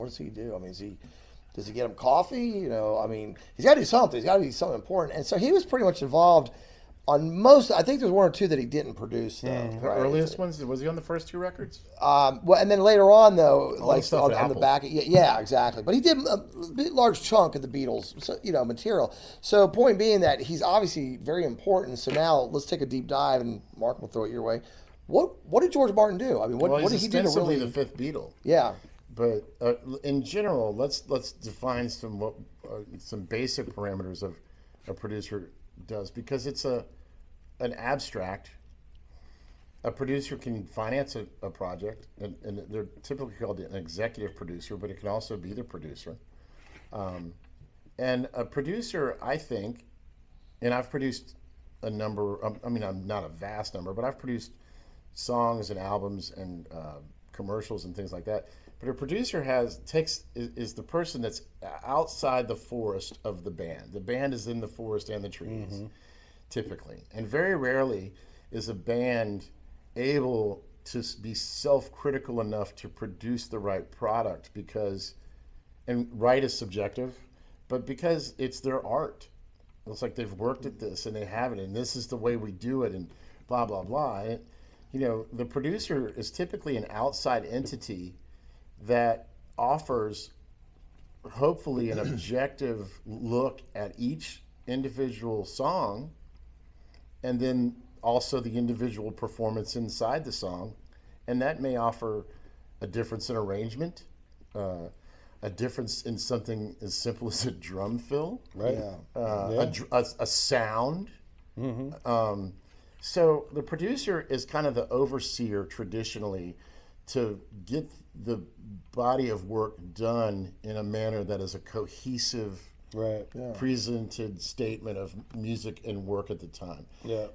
does he do? I mean, does he get him coffee? You know, I mean, he's got to do something. He's got to do something important. And so he was pretty much involved on most. I think there's one or two that he didn't produce though. The Right? earliest ones, was he on the first two records? Well, and then later on though, the like stuff on, at on the Apple. back, yeah, exactly. But he did a bit large chunk of the Beatles, material. So point being that he's obviously very important. So now let's take a deep dive, and Mark will throw it your way. What did George Martin do? I mean, what He's did he do to ostensibly really? the fifth Beatle. Yeah. But in general, let's define some basic parameters of a producer does, because it's an abstract. A producer can finance a project, and they're typically called an executive producer, but it can also be the producer. And a producer, I think, and I've produced a number. I mean, I'm not a vast number, but I've produced songs and albums and commercials and things like that. But a producer is the person that's outside the forest of the band. The band is in the forest and the trees, typically. And very rarely is a band able to be self-critical enough to produce the right product, and right is subjective, but because it's their art. It's like they've worked at this and they have it, and this is the way we do it, and blah, blah, blah. And the producer is typically an outside entity that offers, hopefully, an objective look at each individual song, and then also the individual performance inside the song. And that may offer a difference in arrangement, a difference in something as simple as a drum fill, Right. a sound. So the producer is kind of the overseer traditionally to get the body of work done in a manner that is a cohesive, Right. presented statement of music and work at the time. Yeah.